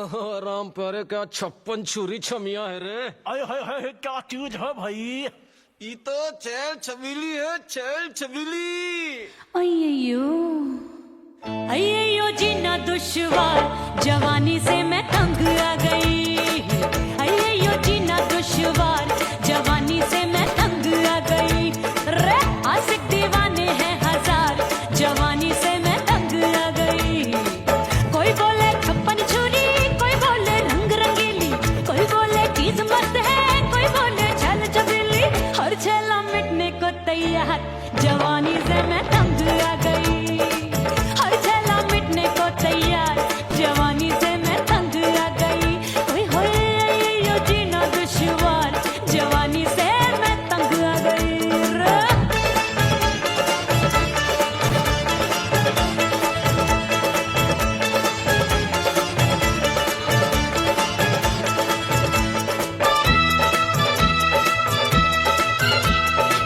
राम प्यारे क्या 56 छुरी छमिया है रे। अरे हाय हाय क्या चीज है भाई। ये तो चैल छबीली है, चैल छबीली। अय्यो अय्यो जीना दुश्वार, जवानी से मैं तंग आ गई। अय्यो जीना दुश्वार, जवानी से मैं तंग आ गई। रे आशिक दीवाने हैं हजार, जवानी से मैं तंग आ गई। कोई बोले 56 छुरी, कोई बोले रंग रंगीली, कोई बोले चीज मस्त है, कोई बोले छल छबीली। हर छेला मिटने को तैयार, जवानी से मैं तंग आ गई। हर छेला मिटने को तैयार, जवानी से मैं तंग आ गई। ओए होए यो जीना दुश्वार, जवानी से मैं तंग आ गई।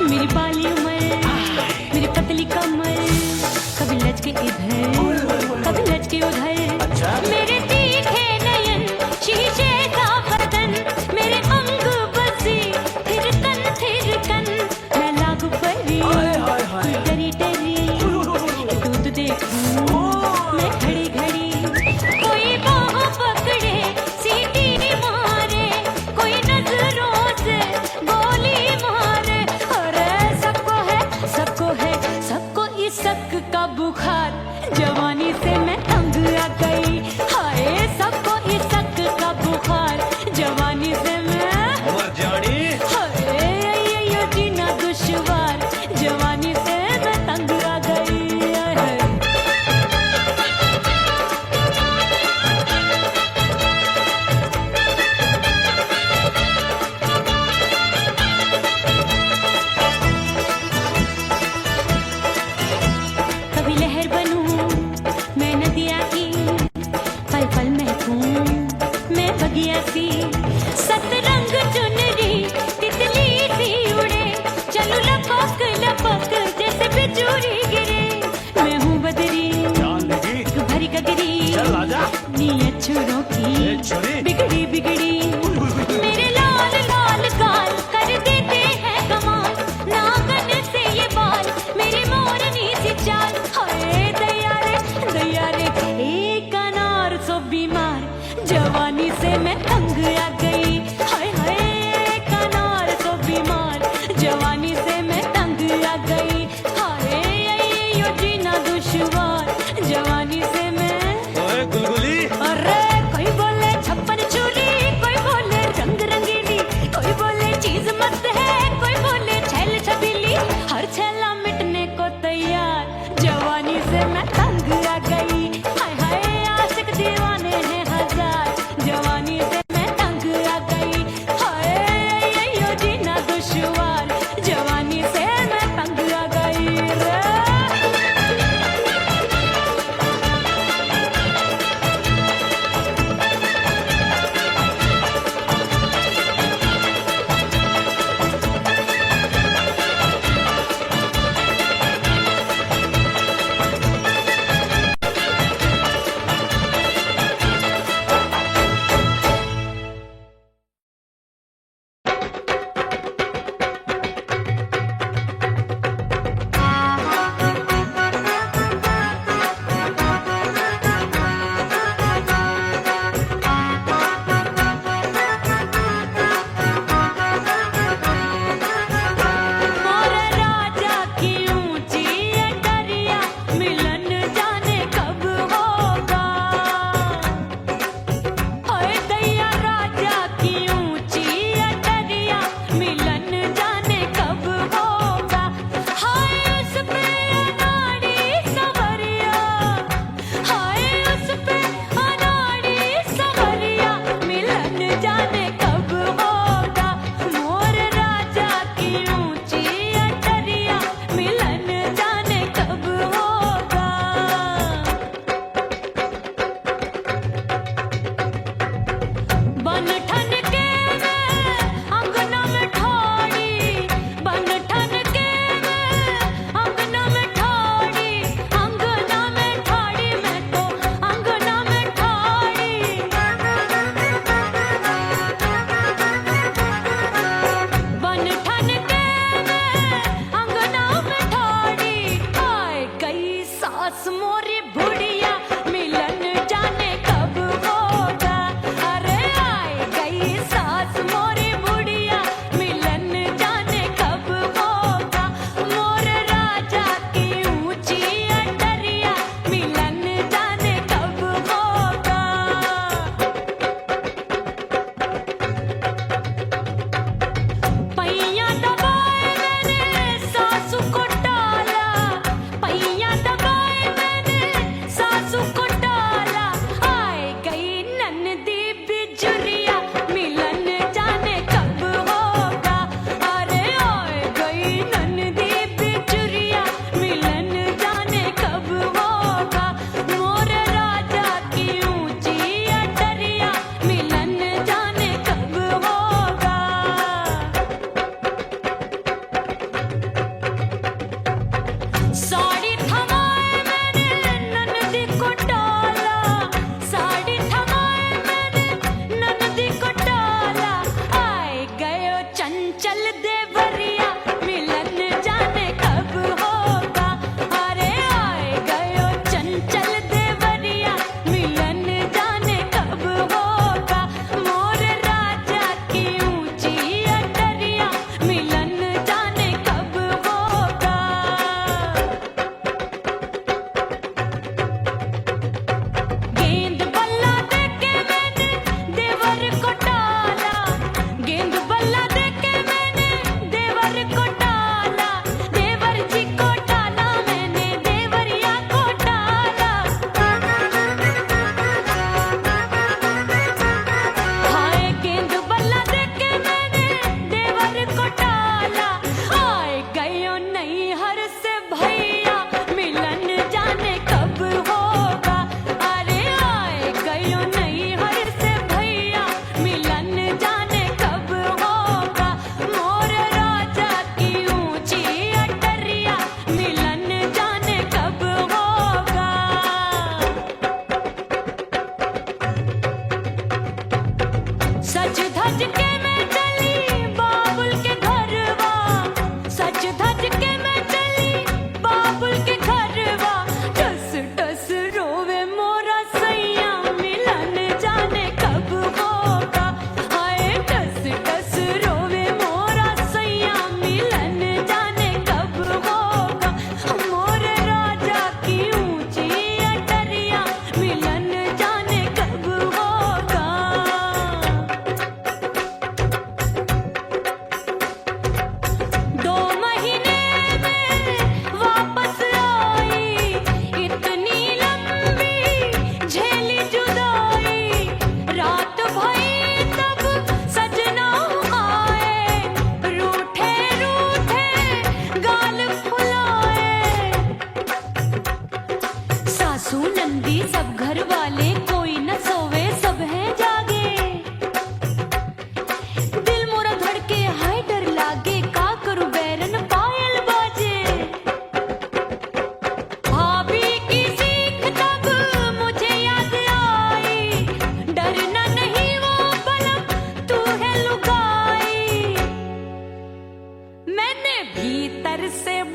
मेरी बाली उम्र, मेरी पतली कमर, कभी लचके इधर कभी लचके उधर। मेरे तीखे नयन, शीशे का बदन, मेरे अंग बसी थिरकन। मैं लागू परी डरी डरी, दूध देखूं मैं घड़ी घड़ी। कोई बाहों पकड़े सीटी मारे, कोई नजरों से गोली मारे। अरे सबको इस शक का बुखार, जवानी से मैं तंग आ गई। हाय सबको इस शक का बुखार, जवानी से मैं मर जानी। हाय यो जीना दुश्वार, जवानी से मैं तंग आ गई। हाय। कभी लहर बनूं मैं नदिया की, पल पल महकूं मैं बगिया सी। सतरंग चुनरी तितली सी उड़े, चलूं लपक लपक जैसे बिजुरी गिरे। मैं हूँ बदरी जान लगी भरी गगरी, चल आजा। नीयत छुरों ए की छुरी। बिगड़ी बिगड़ी। मेरे लाल लाल गाल कर देते हैं कमाल, नागन से ये बाल मेरी मोरनी सी चाल। हाय दैया रे एक अनार सो बीमार, जवानी से मैं तंग आ गई। हाय हाय एक अनार सो बीमार, जवानी से मैं तंग आ गई। हाय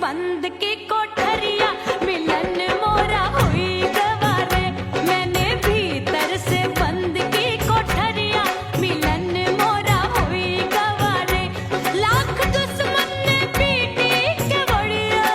बंद की कोठरिया मिलन मोरा हुई गवारे मैंने भीतर से बंद की कोठरिया मिलन मोरा हुई गवारे लाख दुश्मन ने पीटी के बढ़िया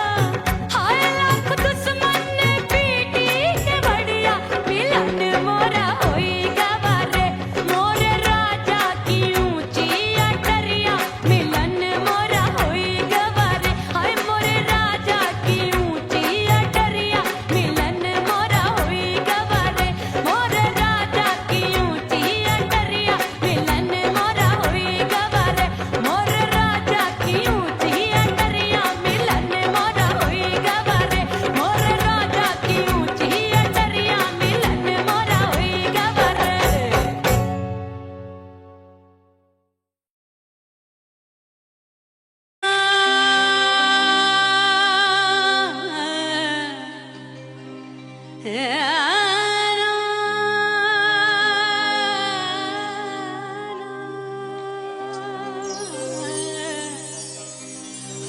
हाय लाख दुश्मन ने पीटी के बढ़िया मिलन मोरा हुई गवारे मोरे राजा की ऊंची अटरिया मिलन मोरा हुई गवारे हाय मोरे राजा की ऊंची अटरिया मिलन मोरा हुई गवारे मोरे राजा की ऊंची अटरिया मिलन मोरा हुई गवारे मोरे राजा की ऊंची अटरिया मिलन मोरा हुई गवारे मोरे राजा की ऊंची अटरिया मिलन मोरा हुई गवारे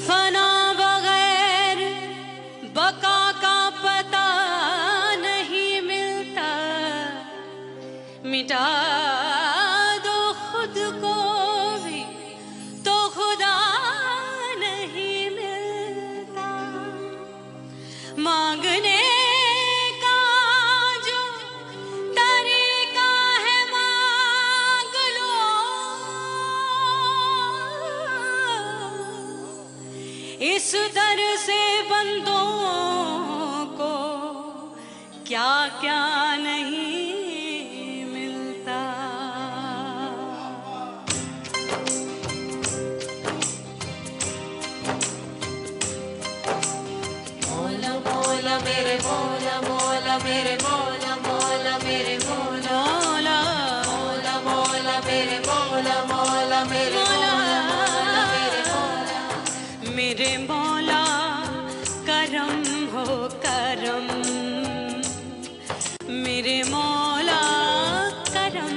फना बगैर बका का पता नहीं मिलता मिटा दो खुद को भी तो खुदा नहीं मिलता मांगने का जो तरीका है मांग लो इस दर से बंदों को क्या क्या नहीं मिलता मौला मौला मेरे मौला मौला मेरे मौला मौला मेरे मौला मौला मौला मेरे मौला मौला मेरे मौला मौला मेरे मौला मेरे मौला करम हो करम मेरे मौला करम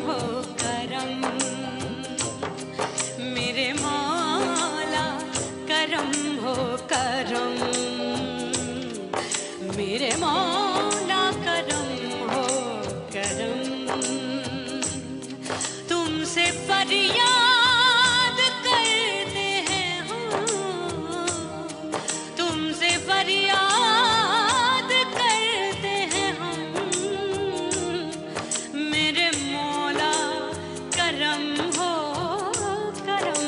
हो करम मेरे मौला करम हो करम मेरे मौला करम हो करम तुमसे फरियाद करते हैं हम तुमसे फरियाद करते हैं हम मेरे मौला करम हो करम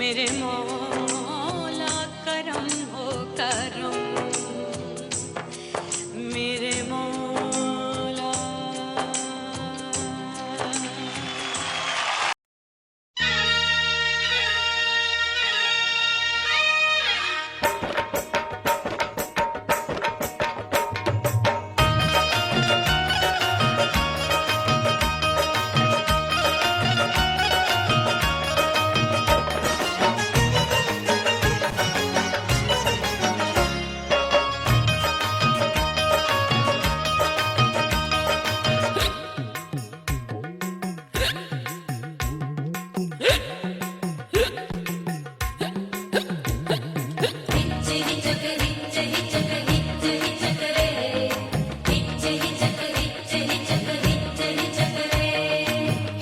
मेरे मौला करम हो करम मेरे मौला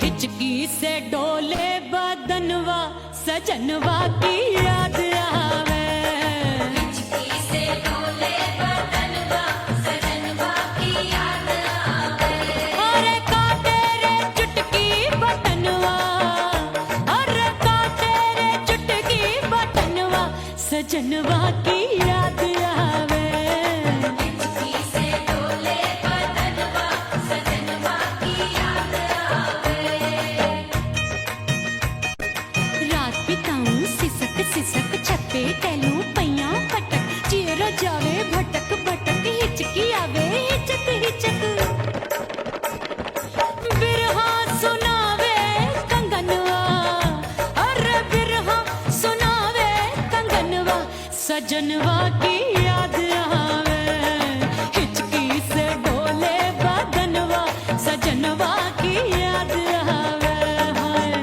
हिचकी से डोले बदनवा सजनवा की याद आवे हिचकी से डोले बदनवा सजनवा की याद आवे अरे का तेरे चुटकी बटनवा अरे का तेरे चुटकी बटनवा सजनवा की याद आवे हिचकी से डोले बदनवा सजनवा की याद आवे रात बिताऊं सिसक सिसक छत पे टहलूं पैयां फटक चेहरा जावे भटक भटक हिचकी आवे हिचक हिचक बिरहा सुनावे कंगनवा अरे बिरहा सुनावे कंगनवा सजनवा की याद आवे हिचकी से डोले बदनवा सजनवा की याद आवे हाय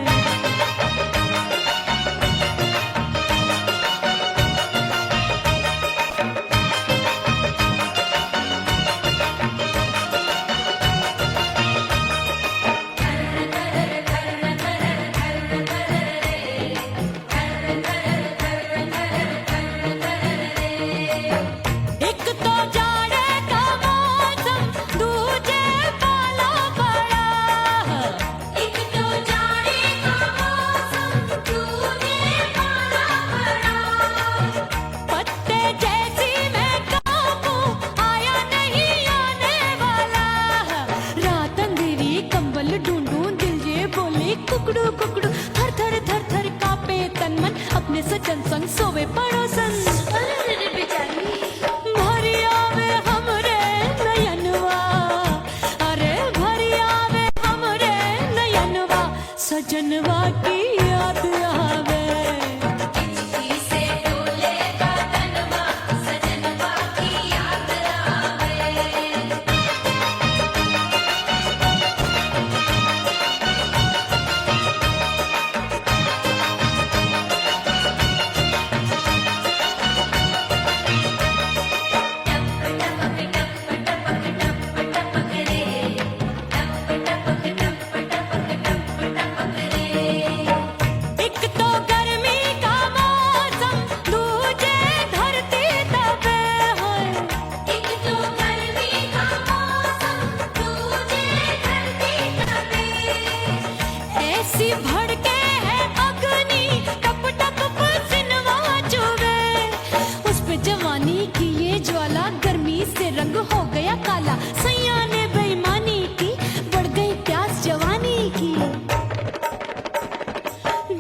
पे जवानी की ये ज्वाला, गर्मी से रंग हो गया काला। सैया ने बेईमानी की, बढ़ गई प्यास जवानी की।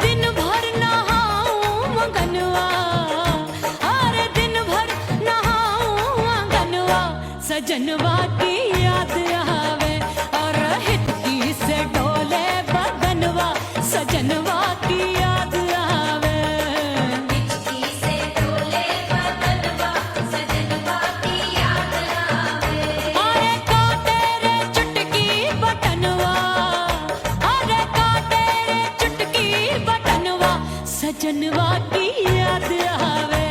दिन भर नहाऊं आंगनवा, अरे दिन भर नहाऊं आंगनवा, सजनवा की याद आवे और हिचकी से डोले बदनवा, सजनवा की याद आवे। हिचकी से डोले बदनवा, सजनवा की याद आवे। अरे काटे रे चुटकी बटनवा, अरे काटे रे चुटकी बटनवा, सजनवा की याद आवे।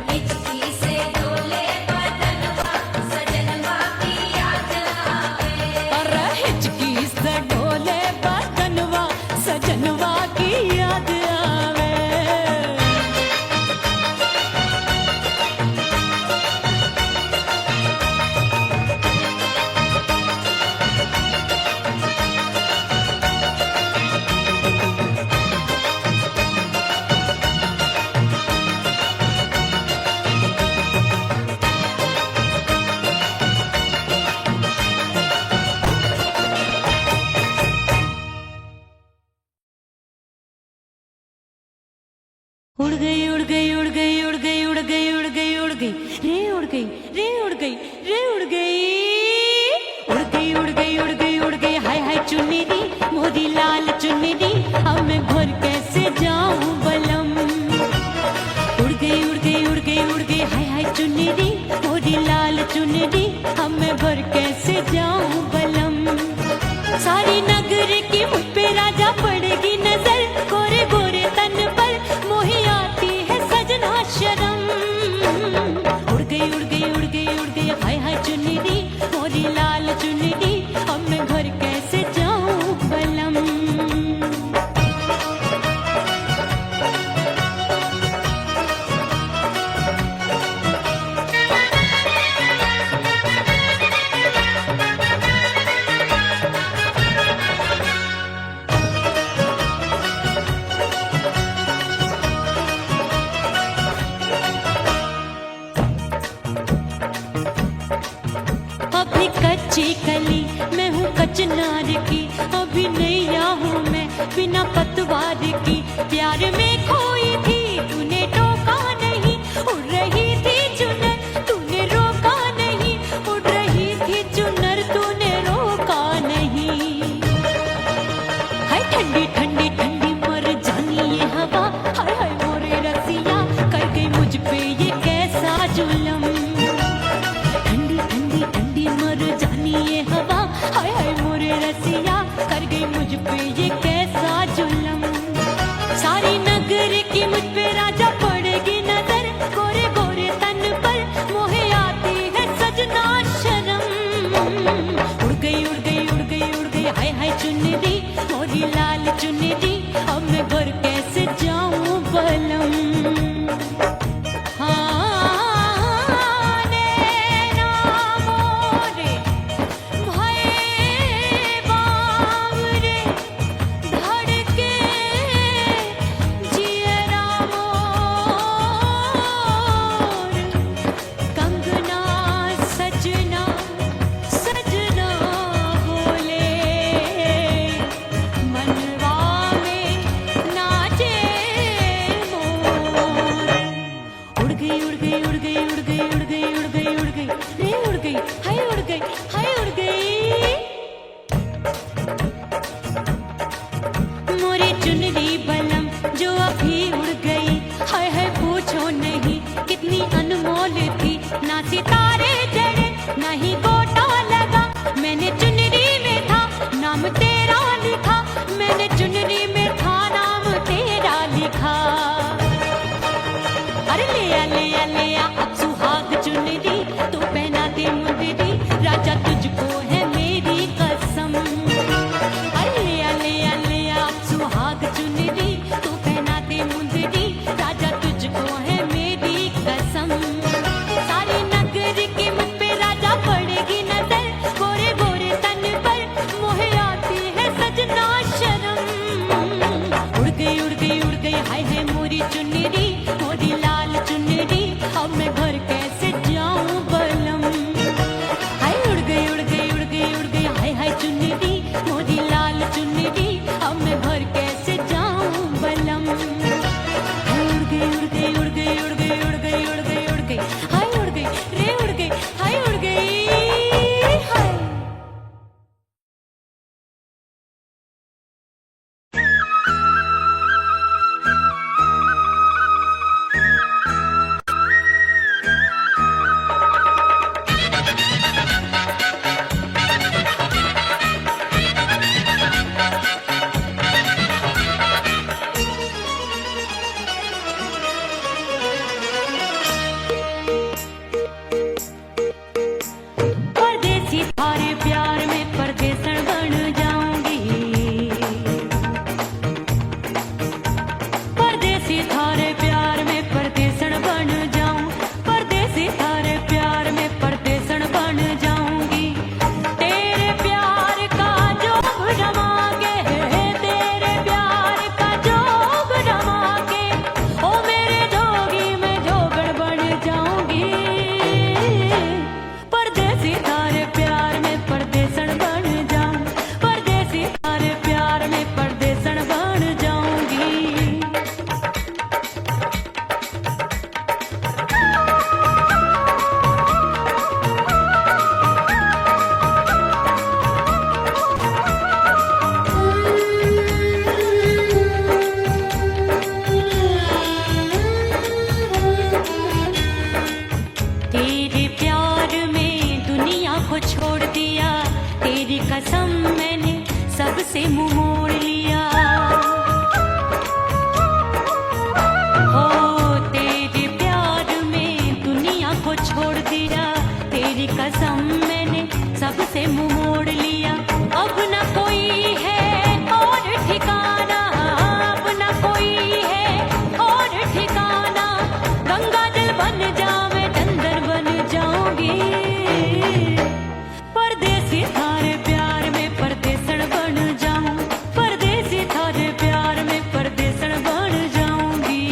हिचकी से डोले बदनवा, सजनवा की याद आवे। अरे हिचकी से डोले बदनवा, सजनवा की याद आवे। उड़ गई उड़ गई उड़ गई उड़ गई उड़ गई उड़ गई उड़ गई रे उड़ गई रे उड़ गई रे उड़ गई उड़ गई उड़ गई उड़ गई उड़ गई। हाय हाय चुन्नी दी मोदी लाल चुन्नी दी, अब मैं घर कैसे जाऊं बलम। उड़ गई उड़ गई उड़ गई उड़ गई। हाय हाय चुन्नी दी मोदी लाल चुन्नी दी, अब मैं घर कैसे जाऊं बलम। सारी नगर की मुझ पे राजा पड़ेगी नजर, गोरे गोरे तन पर मोही आती है सजना शर्म। उड़ गई उड़ गई उड़ गई उड़ गई। हाय हाय चुन्नी दी मोरी लाल चुन्नी दी, अब मैं घर कैसे जाऊं बलम। अभी कच्ची कली मैं हूँ कचनार की, अभी नैया हूँ मैं बिना पतवार की। प्यार में खोई थी तूने टोका नहीं, उड़ रही थी चुनर तूने रोका नहीं, उड़ रही थी चुनर तूने रोका नहीं। हाय ठंडी ठंडी ठंडी मर जानी ये हवा, हाय हाय मोरे रसिया कर गई मुझ पे ये कैसा जुलम। ठंडी ठंडी ठंडी मर जानी ये हवा, हाय हाय मोरे रसिया कर गई मुझ पे ये कैसा जुलम। सारी नगर की मुझ पे राजा पड़ेगी नजर, गोरे गोरे तन पर मोहे आती है सजना शर्म। उड़ गई उड़ गई उड़ गई उड़ गई। हाय हाय चुन्नी दी मोरी लाल चुन्नी दी, अब मैं घर कैसे जाऊं बलम। ना सितारे जड़े ना ही गोटा लगा, मैंने चुनरी में था नाम तेरा लिखा, मैंने चुनरी में था नाम तेरा लिखा। अरे ले आ अब सुहाग चुनरी तू पहना दे मुंदरी, राजा तुझको है मेरी कसम। अरे ले आ अब सुहाग चुनरी तू पहना दे मुंदरी, राजा तुझको है मेरी कसम। सारी नगर की मुझ पे राजा पड़ेगी नजर, गोरे गोरे तन पर मोहे आती है सजना शर्म। उड़ गई हाय हाय मोरी चुनरी मोरी लाल चुनरी, अब सबसे मुंह मोड़ लिया। हो तेरे प्यार में दुनिया को छोड़ दिया, तेरी कसम मैंने सबसे मुंह मोड़ लिया। अब न कोई है और ठिकाना, अब न कोई है और ठिकाना। गंगा जल बन जाऊं मैं, चंदन बन जाऊंगी। परदेसी थारे प्यार में परदेसन बन जाऊं, परदेसी थारे प्यार में परदेसन बन जाऊंगी।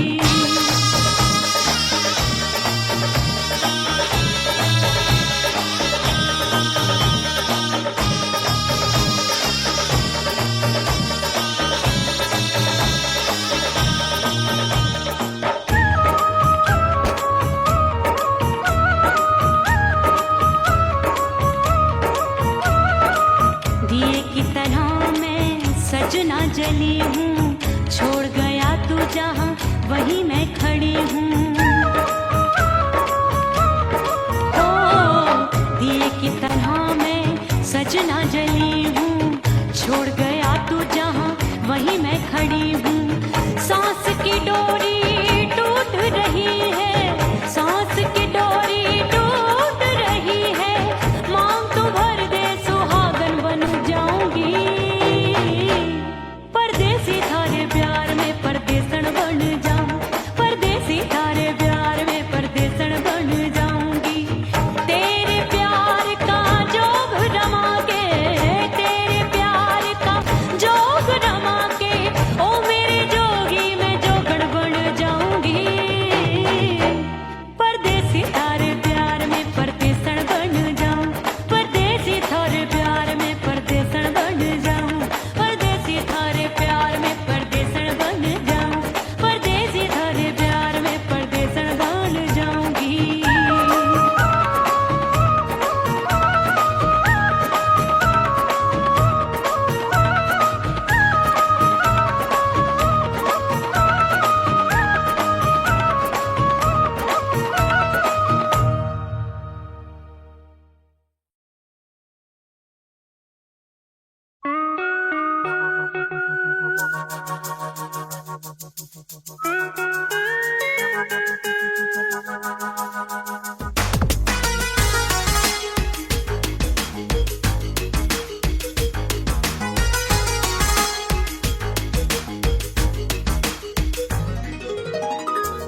दिए की तरह मैं सजना जली हूँ, छोड़ गया तू जहाँ वहीं मैं खड़ी हूँ। ओ दिए की तरह मैं सजना जली हूँ, छोड़ गया तू जहाँ वहीं मैं खड़ी हूँ। सांस की डोरी टूट रही है, सांस की डोरी टूट रही है। मांग तू भर दे सुहागन बन जाऊंगी। परदेसी थारे प्यार में परदेसन बन जाऊं, परदेसी थारे प्यार में परदेसन बन जाऊंगी। तेरे प्यार का जोग रमा के, तेरे प्यार का जोग रमा के, ओ मेरे जोगी मैं जोगण बन जाऊंगी। परदेसी थारे प्यार में परदेसन बन जाऊं, परदेसी थारे प्यार में परदेसन बन जाऊं, परदेसी थारे प्यार में परदेसन बन जाऊं, परदेसी थारे प्यार में परदेसन बन जाऊंगी।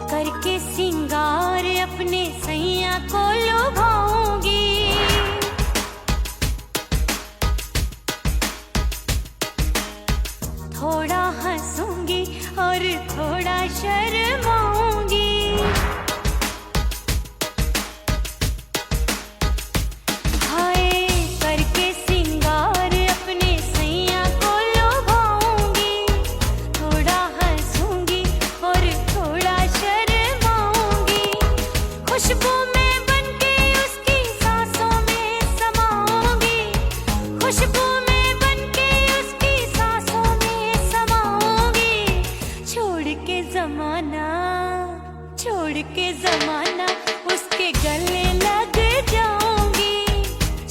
करके सिंगार अपने सैया को लुभाऊंगी। थोड़ा हंसूंगी और थोड़ा शर्माऊंगी। हाय करके सिंगार अपने सैया को लुभाऊंगी। थोड़ा हंसूंगी और थोड़ा शर्माऊंगी। खुशबू में बनके उसकी सांसों में समाऊंगी। खुशबू में बनके उसकी सांसों में समाऊंगी। छोड़ के जमाना, छोड़ के जमाना उसके गले लग जाऊंगी।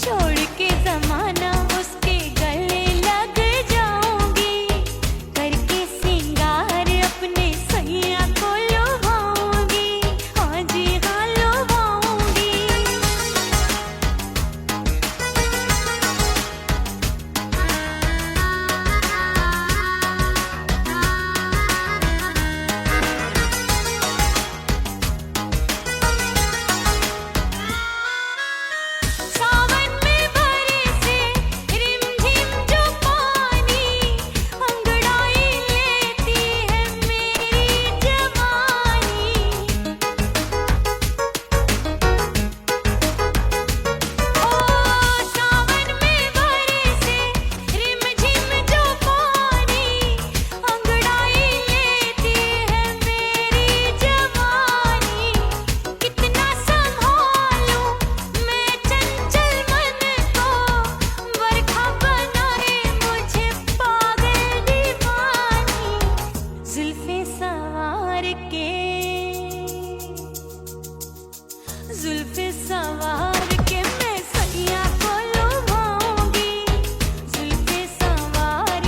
छोड़ के जमाना उसके गले लग जाऊंगी। करके सिंगार अपने सैया को लुभाऊंगी। हाँ जी हाँ लुभाऊंगी। जुल्फे सवार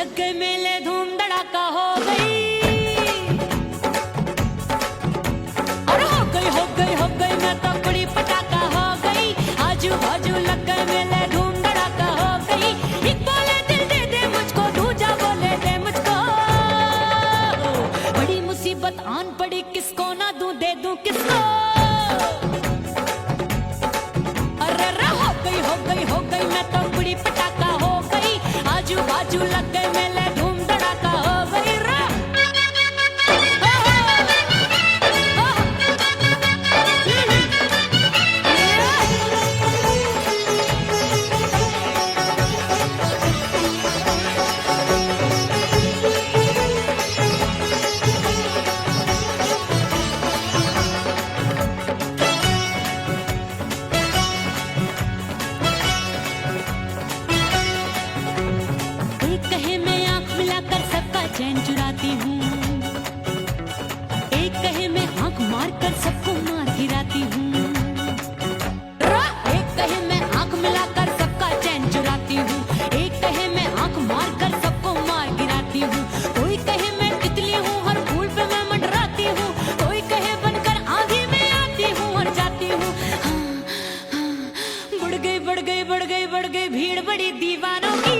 लग गए मेले धूम धड़ाका हो गई। और हो गई मैं तो बड़ी पटाखा हो गई। आजू बाजू लग गए मेले धूम धड़ाका हो गई। एक बोले दिल दे दे मुझको, दूजा बोले दे मुझको। बड़ी मुसीबत आन पड़ी, किसको ना दूं दे दूं किसको। हो गई मैं तो बड़ी पटाखा हो गई। आजू बाजू लग गए मेले धूम धड़ाका हो गई रा। चैन चुराती हूँ, एक कहे मैं आंख मारकर सबको मार गिराती हूँ। एक कहे मैं आंख मिलाकर सबका चैन चुराती हूँ, एक कहे मैं आंख मारकर सबको मार गिराती हूँ। कोई कहे मैं तितली हूँ, हर फूल पे मैं मंडराती हूँ। कोई कहे बनकर आंधी में आती हूँ और जाती हूँ। बढ़ गई भीड़ बड़ी दीवानों की।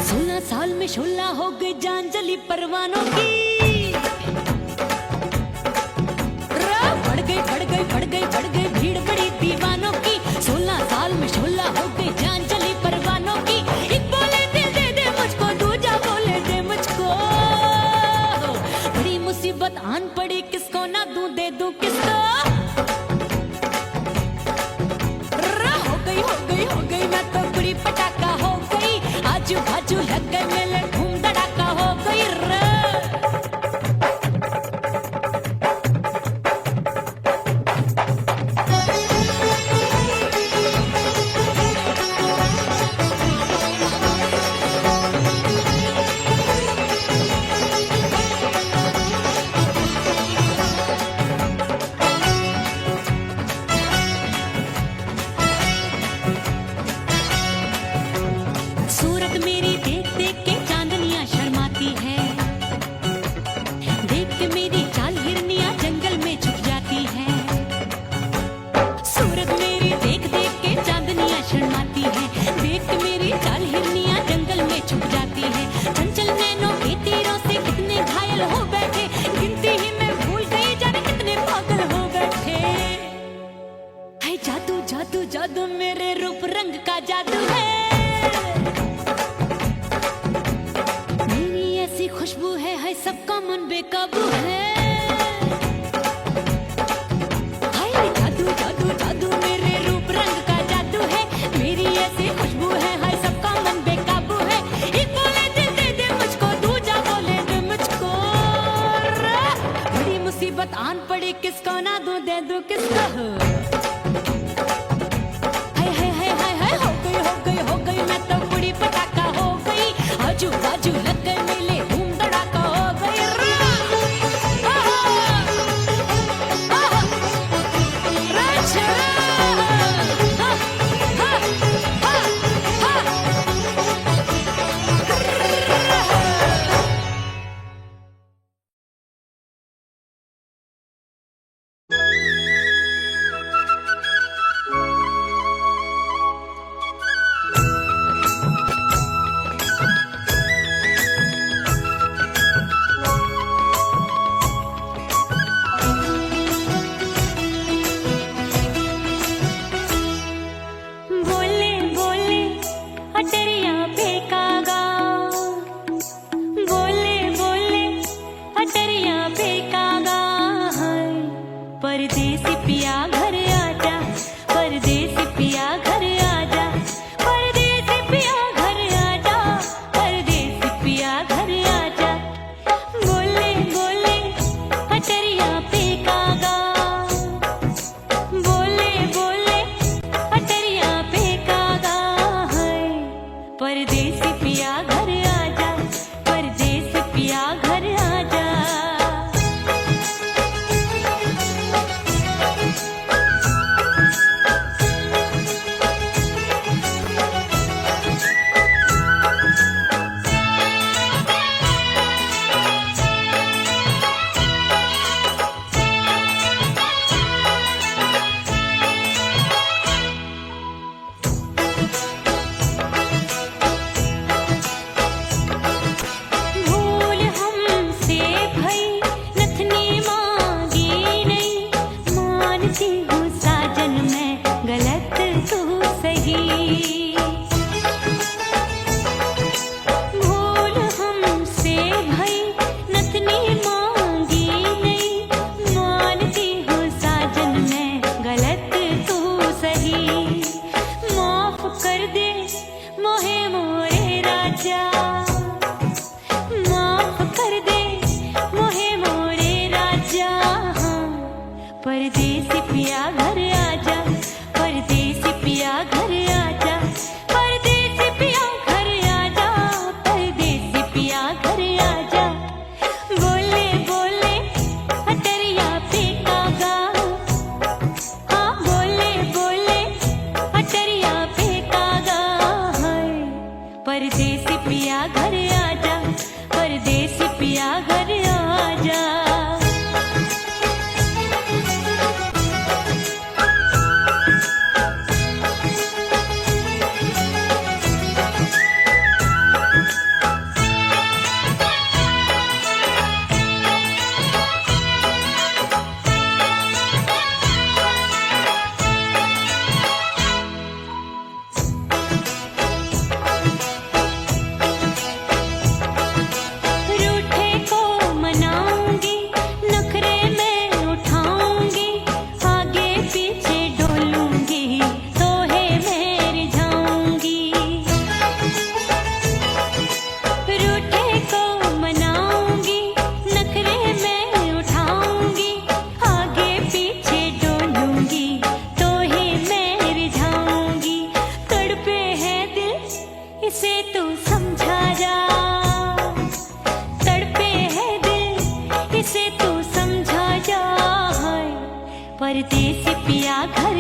16 साल में शोला हो गई जान जली परवानों की। बढ़ गई भीड़ बड़ी दीवानों की। 16 साल में शोला हो गई जान जली परवानों की। एक बोले दिल दे दे मुझको, दूजा बोले दे मुझको। बड़ी मुसीबत आन पड़ी, किसको ना दूं दे दूं किसको। हो गई मैं तो बड़ी पटाखा हो गई। आजू बाजू लग गए मेले धूम धड़ाका हो गई रे। सूरत मेरी देख देख के चांदनियां शर्माती है। देख के मेरी चाल हिरनियां जंगल में छुप जाती है। सूरत मेरी देख देख के चांदनियां शर्माती है। देख के मेरी चाल हिरनियां जंगल में छुप जाती है। चंचल नैनों के तीरों से कितने घायल हो बैठे, गिनती ही मैं भूल गई जाने कितने पागल हो बैठे। है जादू जादू जादू मेरे रूप रंग का जादू है। खुशबू है सबका मन बेकाबू है। हाय जादू जादू जादू मेरे रूप रंग का जादू है। मेरी ऐसी खुशबू है सबका मन बेकाबू है। एक बोले दिल दे दे मुझको, दूजा बोले दे मुझको। बड़ी मुसीबत आन पड़ी, किसको ना दूं दे दूं किसको। हो गई मैं तो बड़ी पटाखा हो गई। आजू बाजू लग गए मेले धूम धड़ाका हो गई रा। परदेसी पिया घर आजा, परदेसी पिया घर आजा, परदेसी पिया घर आजा, परदेसी पिया घर आजा। बोले बोले अटरिया पे कागा, हाँ बोले बोले अटरिया पे कागा है। परदेसी पिया घर आजा, परदेसी पिया घर आजा। रूठे को मनाऊंगी, नखरे में उठाऊंगी, आगे पीछे डोलूंगी, तो है मैं जाऊंगी। रूठे को मनाऊंगी, नखरे में उठाऊंगी, आगे पीछे डोलूंगी, तो है मैं जाऊंगी। तड़पे है दिल इसे तू समझा जा, तड़पे है दिल इसे तू समझा जा। परदेसी पिया घर